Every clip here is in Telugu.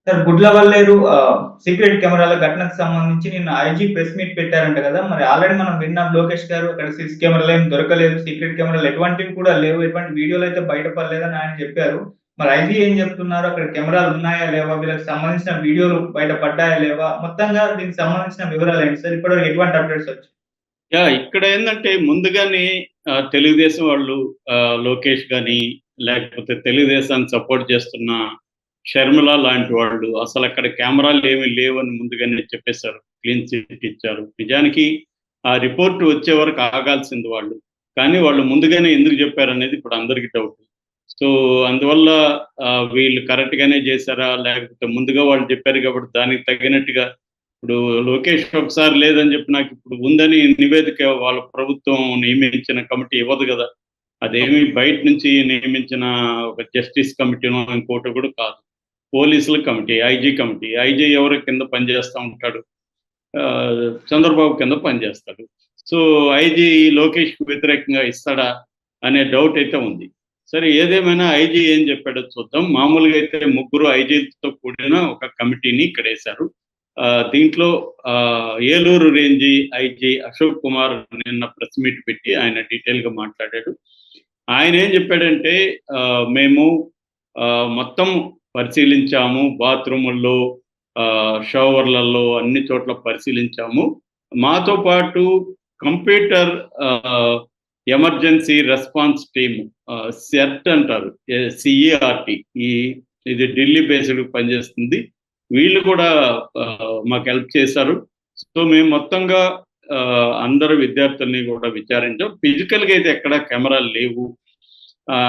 సార్ గుడ్లవల్లేరు సీక్రెట్ కెమెరాల ఘటనకు సంబంధించి నిన్న ఐజీ ప్రెస్ మీట్ పెట్టారంట కదా! మరి ఆల్రెడీ మనం విన్నాం లోకేష్ గారు అక్కడ సీసీ కెమెరాలేం దొరకలేదు. సీక్రెట్ కెమెరాలు ఎటువంటివి కూడా లేవు. ఎటువంటి వీడియోలైతే బయట పడలేదని ఆయన చెప్పారు. మరి ఐజీ ఏం చెప్తున్నారు? అక్కడ కెమెరాలు ఉన్నాయా? లేవా? వీళ్ళకి సంబంధించిన వీడియోలు బయట పడ్డాయా? లేవా? మొత్తంగా దీనికి సంబంధించిన వివరాలేంటి సార్? ఇప్పటివరకు ఎటువంటి అప్డేట్స్ వచ్చాయి? ఇక్కడ ఏందంటే ముందుగానే తెలుగుదేశం వాళ్ళు లోకేష్ గాని, లేకపోతే తెలుగుదేశాన్ని సపోర్ట్ చేస్తున్న షర్మిల లాంటి వాళ్ళు అసలక్కడ కెమెరాలేమి లేవని ముందుగానే చెప్పేశారు. క్లీన్ చిట్ ఇచ్చారు. నిజానికి ఆ రిపోర్ట్ వచ్చే వరకు ఆగాల్సింది వాళ్ళు. కానీ వాళ్ళు ముందుగానే ఎందుకు చెప్పారనేది ఇప్పుడు అందరికి డౌట్. సో, అందువల్ల వీళ్ళు కరెక్ట్‌గానే చేశారా? లేకపోతే ముందుగా వాళ్ళు చెప్పారు కాబట్టి దానికి తగినట్టుగా ఇప్పుడు లోకేష్ ఒకసారి లేదని చెప్పి నాకిప్పుడు ఉందని నివేదిక వాళ్ళ ప్రభుత్వం నియమించిన కమిటీ ఇవ్వదు గదా! అదేమి బయట నుంచి నియమించిన ఒక జస్టిస్ కమిటీనో ఇంకోటో కూడా కాదు. పోలీసుల కమిటీ, ఐజీ కమిటీ. ఐజీ ఎవరి కింద పనిచేస్తా ఉంటాడు? చంద్రబాబు కింద పనిచేస్తాడు. సో, ఐజీ లోకేష్‌కి వ్యతిరేకంగా ఇస్తాడా అనే డౌట్ అయితే ఉంది. సరే ఏదేమైనా ఐజీ ఏం చెప్పాడో చూద్దాం. మామూలుగా అయితే ముగ్గురు ఐజీలతో కూడిన ఒక కమిటీని ఇక్కడేశారు. దీంట్లో ఏలూరు రేంజి ఐజీ అశోక్ కుమార్ నిన్న ప్రెస్ మీట్ పెట్టి ఆయన డీటెయిల్‌గా మాట్లాడాడు. ఆయన ఏం చెప్పాడంటే మేము మొత్తం పరిశీలించాము. బాత్రూముల్లో, షవర్‌లలో అన్ని చోట్ల పరిశీలించాము. మాతో పాటు computer emergency response team CERT అంటారు. సిఈఆర్‌టి ఇది ఢిల్లీ బేస్డ్ పనిచేస్తుంది. వీళ్ళు కూడా మాకు హెల్ప్ చేశారు. సో, మేము మొత్తంగా అందరు విద్యార్థుల్ని కూడా విచారించాం. ఫిజికల్‌గా అయితే ఎక్కడ కెమెరాలు లేవు.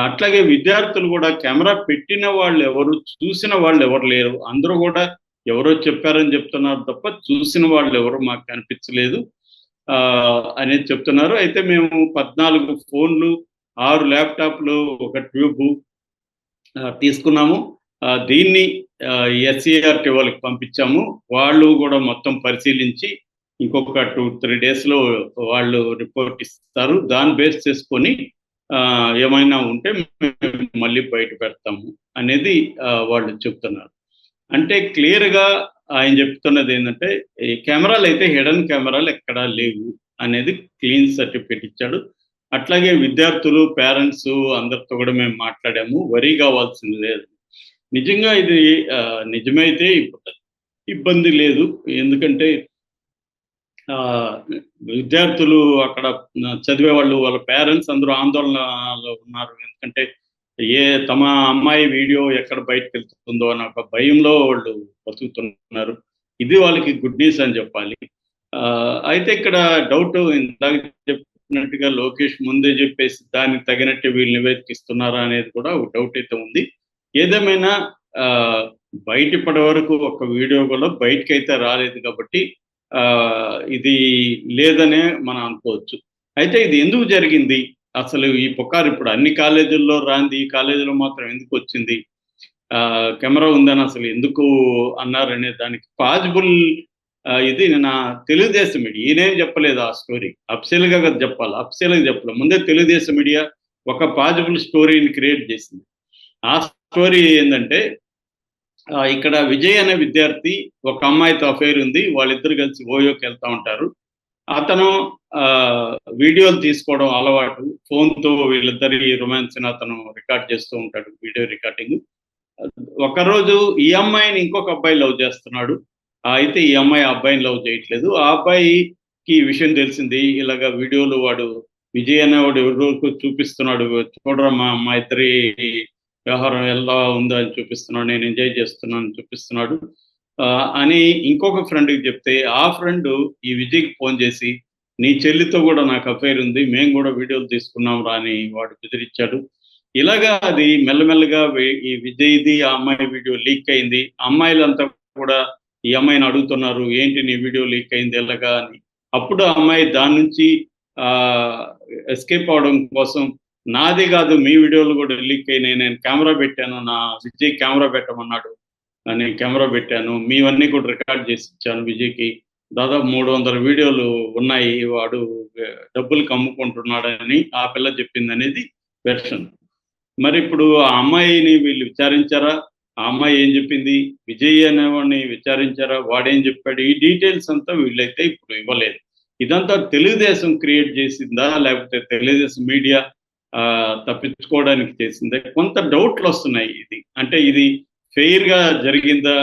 అట్లాగే విద్యార్థులు కూడా కెమెరా పెట్టిన వాళ్ళెవరు, చూసిన వాళ్ళెవరు లేరు. అందరూ కూడా ఎవరో చెప్పారని చెప్తున్నారు తప్ప చూసిన వాళ్ళెవరు మాకు కనిపించలేదు అనేది చెప్తున్నారు. అయితే మేము 14 ఫోన్లు, 6 ల్యాప్‌టాప్‌లు, ఒక ట్యూబు తీసుకున్నాము. దీన్ని ఎస్‌సీఆర్‌టీ వాళ్ళకి పంపించాము. వాళ్ళు కూడా మొత్తం పరిశీలించి ఇంకొక 2, 3 డేస్‌లో వాళ్ళు రిపోర్ట్ ఇస్తారు. దాన్ని బేస్ చేసుకొని ఏమైనా ఉంటే మళ్ళీ బయట పెడతాము అనేది వాళ్ళు చెప్తున్నారు. అంటే క్లియర్‌గా ఆయన చెప్తున్నది ఏంటంటే ఈ కెమెరాలు అయితే హిడెన్ కెమెరాలు ఎక్కడా లేవు అనేది క్లీన్ సర్టిఫికేట్ ఇచ్చాడు. అట్లాగే విద్యార్థులు, పేరెంట్స్ అందరితో కూడా మేము మాట్లాడాము. వరీ కావాల్సింది లేదు. నిజంగా ఇది నిజమైతే ఇబ్బంది లేదు. ఎందుకంటే విద్యార్థులు అక్కడ చదివేవాళ్ళు, వాళ్ళ పేరెంట్స్ అందరూ ఆందోళనలో ఉన్నారు. ఎందుకంటే తమ అమ్మాయి వీడియో ఎక్కడ బయటకెళ్తుందో అన్న ఒక భయంలో వాళ్ళు బతుకుతున్నారు. ఇది వాళ్ళకి గుడ్ న్యూస్ అని చెప్పాలి. అయితే ఇక్కడ డౌట్ ఇందాక చెప్పినట్టుగా లోకేష్ ముందే చెప్పేసి దానికి తగినట్టు వీళ్ళు నివేదికిస్తున్నారా అనేది కూడా ఒక డౌట్ అయితే ఉంది. ఏదేమైనా బయట ఇప్పటి వరకు ఒక వీడియో కూడా బయటకైతే రాలేదు కాబట్టి ఇది లేదనే మనం అనుకోవచ్చు. అయితే ఇది ఎందుకు జరిగింది? అసలు ఈ పుకారు ఇప్పుడు అన్ని కాలేజీల్లో రాంది ఈ కాలేజీలో మాత్రం ఎందుకు వచ్చింది? కెమెరా ఉందని అసలు ఎందుకు అన్నారనే దానికి పాజిబుల్ ఇది నా తెలుగుదేశం మీడియా ఈయనేం చెప్పలేదు ఆ స్టోరీ. అఫీషియల్‌గా కదా చెప్పాలి. అఫీషియల్‌గా చెప్పలేదు. ముందే తెలుగుదేశం మీడియా ఒక పాజిబుల్ స్టోరీని క్రియేట్ చేసింది. ఆ స్టోరీ ఏందంటే ఇక్కడ విజయ్ అనే విద్యార్థి ఒక అమ్మాయితో అఫైర్ ఉంది. వాళ్ళిద్దరు కలిసి ఓయోకి వెళ్తా ఉంటారు. అతను వీడియోలు తీసుకోవడం అలవాటు. ఫోన్‌తో వీళ్ళిద్దరి రొమాన్స్‌ని అతను రికార్డ్ చేస్తూ ఉంటాడు. Video recording. ఒకరోజు ఈ అమ్మాయిని ఇంకొక అబ్బాయి లవ్ చేస్తున్నాడు. అయితే ఈ అమ్మాయి ఆ అబ్బాయిని లవ్ చేయట్లేదు. ఆ అబ్బాయికి ఈ విషయం తెలిసింది. ఇలాగ వీడియోలు వాడు విజయ్ అనేవాడు ఎవరికో చూపిస్తున్నాడు. చూడరా మా ఇద్దరి వ్యవహారం ఎలా ఉందో అని చూపిస్తున్నాడు. నేను ఎంజాయ్ చేస్తున్నాను చూపిస్తున్నాడు అని ఇంకొక ఫ్రెండ్‌కి చెప్తే, ఆ ఫ్రెండ్ ఈ విజయ్‌కి ఫోన్ చేసి, నీ చెల్లితో కూడా నాకు అఫైర్ ఉంది. మేము కూడా వీడియోలు తీసుకున్నాం రా అని వాడు బెదిరించాడు. ఇలాగా అది మెల్లమెల్లగా ఈ విజయ్‌ది ఆ అమ్మాయి వీడియో లీక్ అయింది. అమ్మాయిలంతా కూడా ఈ అమ్మాయిని అడుగుతున్నారు. ఏంటి నీ వీడియో లీక్ అయింది ఎలాగా అని. అప్పుడు ఆ అమ్మాయి దాని నుంచి ఎస్కేప్ అవ్వడం కోసం నాది కాదు మీ వీడియోలు కూడా లీక్ అయినాయి. నేను కెమెరా పెట్టాను. నా విజయ్ కెమెరా పెట్టమన్నాడు. నేను కెమెరా పెట్టాను. మీవన్నీ కూడా రికార్డ్ చేసి ఇచ్చాను విజయ్‌కి. దాదాపు 300 వీడియోలు ఉన్నాయి. వాడు డబ్బులకి అమ్ముకుంటున్నాడని ఆ పిల్ల చెప్పిందనేది వెర్షన్. మరిప్పుడు ఆ అమ్మాయిని వీళ్ళు విచారించారా? ఆ అమ్మాయి ఏం చెప్పింది, విజయ్ అనేవాడిని విచారించారా, వాడేం చెప్పాడు, ఈ డీటెయిల్స్ అంతా వీళ్ళైతే ఇప్పుడు ఇవ్వలేదు. ఇదంతా తెలుగుదేశం క్రియేట్ చేసిందా, లేకపోతే తెలుగుదేశం మీడియా తప్పించుకోవడానికి చేసిందా, కొంత డౌట్లు వస్తున్నాయి. ఇది అంటే ఇది ఫెయిర్గా జరిగిందా,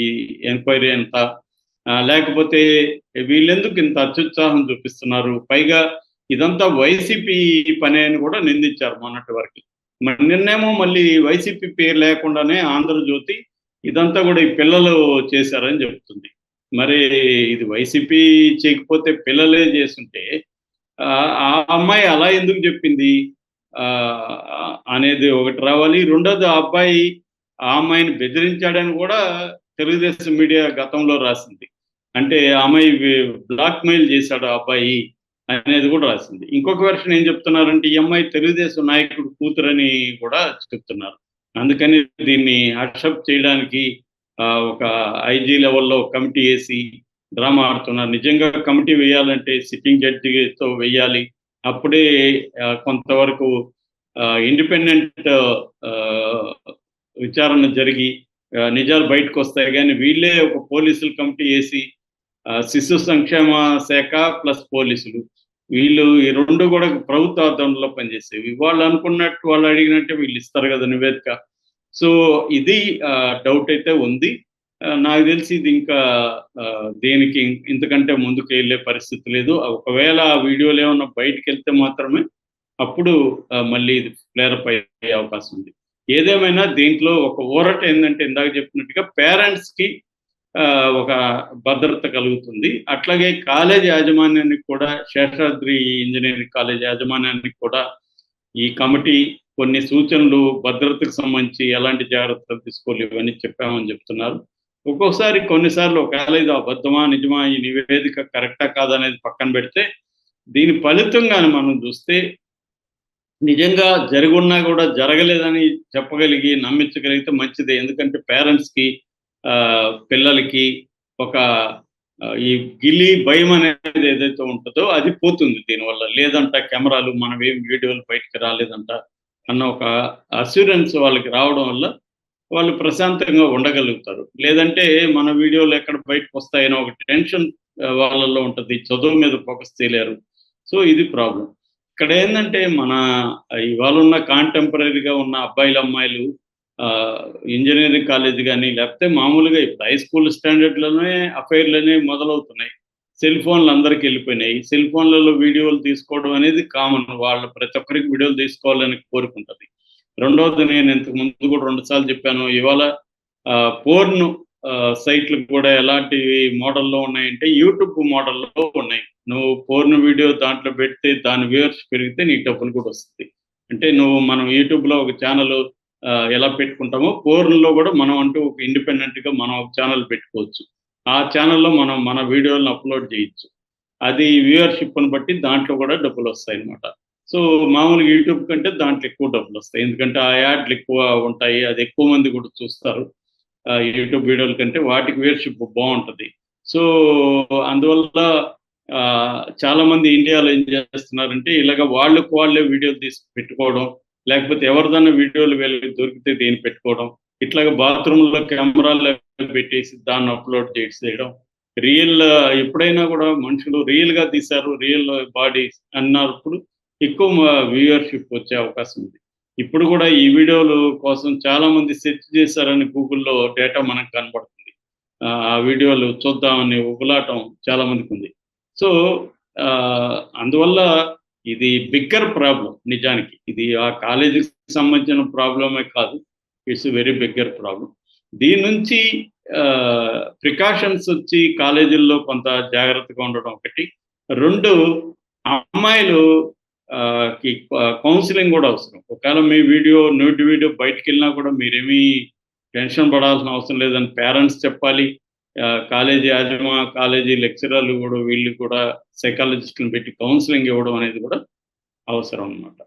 ఈ ఎంక్వైరీ అంతా, లేకపోతే వీళ్ళెందుకు ఇంత అత్యుత్సాహం చూపిస్తున్నారు, పైగా ఇదంతా వైసీపీ పని అని కూడా నిందించారు మొన్నటి వరకు. మరి నిన్నేమో మళ్ళీ వైసీపీ పేరు లేకుండానే ఆంధ్రజ్యోతి ఇదంతా కూడా ఈ పిల్లలు చేశారని చెప్తుంది. మరి ఇది వైసీపీ చేయకపోతే పిల్లలే చేస్తుంటే ఆ అమ్మాయి అలా ఎందుకు చెప్పింది అనేది ఒకటి రావాలి. రెండోది, ఆ అబ్బాయి ఆ అమ్మాయిని బెదిరించాడని కూడా తెలుగుదేశం మీడియా గతంలో రాసింది. అంటే ఆ అమ్మాయి బ్లాక్మెయిల్ చేశాడు ఆ అబ్బాయి అనేది కూడా రాసింది. ఇంకొక వెర్షన్ ఏం చెప్తున్నారంటే ఈ అమ్మాయి తెలుగుదేశం నాయకుడు కూతురని కూడా చెప్తున్నారు. అందుకని దీన్ని అక్సెప్ట్ చేయడానికి ఒక ఐజీ లెవెల్లో కమిటీ వేసి డ్రామా ఆడుతున్నారు. నిజంగా కమిటీ వేయాలంటే సిట్టింగ్ జడ్జితో వేయాలి. అప్పుడే కొంతవరకు ఇండిపెండెంట్ విచారణ జరిగి నిజాలు బయటకు వస్తాయి. కానీ వీళ్ళే ఒక పోలీసుల కమిటీ వేసి శిశు సంక్షేమ శాఖ ప్లస్ పోలీసులు వీళ్ళు ఈ రెండు కూడా ప్రభుత్వ ఆధ్వర్యంలో పనిచేసేవి. వాళ్ళు అనుకున్నట్టు వాళ్ళు అడిగినట్టే వీళ్ళు ఇస్తారు కదా నివేదిక. సో ఇది డౌట్ అయితే ఉంది. నాకు తెలిసి ఇది ఇంకా దేనికి ఇంతకంటే ముందుకు వెళ్ళే పరిస్థితి లేదు. ఒకవేళ ఆ వీడియోలు ఏమన్నా బయటకు వెళ్తే మాత్రమే అప్పుడు మళ్ళీ ఇది ఫ్లేరప్ అయ్యే అవకాశం ఉంది. ఏదేమైనా దీంట్లో ఒక ఊరట ఏంటంటే ఇందాక చెప్పినట్టుగా పేరెంట్స్కి ఒక భద్రత కలుగుతుంది. అట్లాగే కాలేజ్ యాజమాన్యానికి కూడా, శేషాద్రి ఇంజనీరింగ్ కాలేజ్ యాజమాన్యానికి కూడా ఈ కమిటీ కొన్ని సూచనలు భద్రతకు సంబంధించి ఎలాంటి జాగ్రత్తలు తీసుకోవాలి ఇవన్నీ చెప్పామని చెప్తున్నారు. ఒక్కొక్కసారి కొన్నిసార్లు ఒకవేళ ఇది అబద్ధమా నిజమా, ఈ నివేదిక కరెక్టా కాదా అనేది పక్కన పెడితే దీని ఫలితంగానే మనం చూస్తే నిజంగా జరుగున్నా కూడా జరగలేదని చెప్పగలిగి నమ్మించగలిగితే మంచిదే. ఎందుకంటే పేరెంట్స్కి పిల్లలకి ఒక ఈ గిల్లి భయం అనేది ఏదైతే ఉంటుందో అది పోతుంది దీనివల్ల. లేదంట కెమెరాలు మనమేం వీడియోలు బయటకు రాలేదంట అన్న ఒక అస్యూరెన్స్ వాళ్ళకి రావడం వల్ల వాళ్ళు ప్రశాంతంగా ఉండగలుగుతారు. లేదంటే మన వీడియోలు ఎక్కడ బయటకు వస్తాయని ఒక టెన్షన్ వాళ్ళల్లో ఉంటుంది. చదువు మీద ఫోకస్ చేయలేరు. సో ఇది ప్రాబ్లం. ఇక్కడ ఏంటంటే మన ఇవాళ ఉన్న కాంటెంపరీగా ఉన్న అబ్బాయిలు అమ్మాయిలు ఇంజనీరింగ్ కాలేజ్ కానీ లేకపోతే మామూలుగా ఇప్పుడు హై స్కూల్ స్టాండర్డ్లోనే అఫైర్లనే మొదలవుతున్నాయి. సెల్ ఫోన్లు అందరికి వెళ్ళిపోయినాయి. సెల్ ఫోన్లలో వీడియోలు తీసుకోవడం అనేది కామన్. వాళ్ళు ప్రతి ఒక్కరికి వీడియోలు తీసుకోవాలని కోరుకుంటుంది. రెండవది, నేను ఇంతకు ముందు కూడా 2 సార్లు చెప్పాను, ఇవాళ పోర్న్ సైట్లు కూడా ఎలాంటి మోడల్లో ఉన్నాయంటే యూట్యూబ్ మోడల్లో ఉన్నాయి. నువ్వు పోర్న్ వీడియో దాంట్లో పెడితే దాని వ్యూవర్స్ పెరిగితే నీకు డబ్బులు కూడా వస్తుంది. అంటే మనం యూట్యూబ్లో ఒక ఛానల్ ఎలా పెట్టుకుంటామో పోర్న్లో కూడా మనం అంటూ ఒక ఇండిపెండెంట్గా మనం ఒక ఛానల్ పెట్టుకోవచ్చు. ఆ ఛానల్లో మనం మన వీడియోలను అప్లోడ్ చేయొచ్చు. అది వ్యూవర్షిప్ని బట్టి దాంట్లో కూడా డబ్బులు వస్తాయి అన్నమాట. సో మామూలుగా యూట్యూబ్ కంటే దాంట్లో ఎక్కువ డబ్బులు వస్తాయి. ఎందుకంటే ఆ యాడ్లు ఎక్కువ ఉంటాయి, అది ఎక్కువ మంది కూడా చూస్తారు. యూట్యూబ్ వీడియోల కంటే వాటికి వ్యూవర్షిప్ బాగుంటుంది. సో అందువల్ల చాలా మంది ఇండియాలో ఏం చేస్తున్నారంటే ఇలాగ వాళ్ళే వీడియోలు తీసి పెట్టుకోవడం, లేకపోతే ఎవరిదన్నా వీడియోలు వీళ్ళకి దొరికితే దీన్ని పెట్టుకోవడం, ఇట్లాగా బాత్రూంలో కెమెరాలు పెట్టేసి దాన్ని అప్లోడ్ చేయడం. ఎప్పుడైనా కూడా మనుషులు రియల్గా తీశారు, రియల్ బాడీస్ అన్నప్పుడు ఎక్కువ వ్యూవర్షిప్ వచ్చే అవకాశం ఉంది. ఇప్పుడు కూడా ఈ వీడియోలు కోసం చాలా మంది సెర్చ్ చేశారని గూగుల్లో డేటా మనకు కనబడుతుంది. ఆ వీడియోలు చూద్దామని ఉగులాటం చాలా మందికి ఉంది. సో అందువల్ల ఇది బిగ్గర్ ప్రాబ్లం. నిజానికి ఇది ఆ కాలేజీకి సంబంధించిన ప్రాబ్లమే కాదు, ఇట్స్ వెరీ బిగ్గర్ ప్రాబ్లం. దీని నుంచి ప్రికాషన్స్ వచ్చి కాలేజీల్లో కొంత జాగ్రత్తగా ఉండడం ఒకటి. 2, అమ్మాయిలు కౌన్సిలింగ్ కూడా అవసరం. ఒకవేళ మీ న్యూడ్ వీడియో బయటకు వెళ్ళినా కూడా మీరేమీ టెన్షన్ పడాల్సిన అవసరం లేదని పేరెంట్స్ చెప్పాలి. కాలేజీ లెక్చరర్లు కూడా వీళ్ళు కూడా సైకాలజిస్టులను పెట్టి కౌన్సిలింగ్ ఇవ్వడం అనేది కూడా అవసరం అన్నమాట.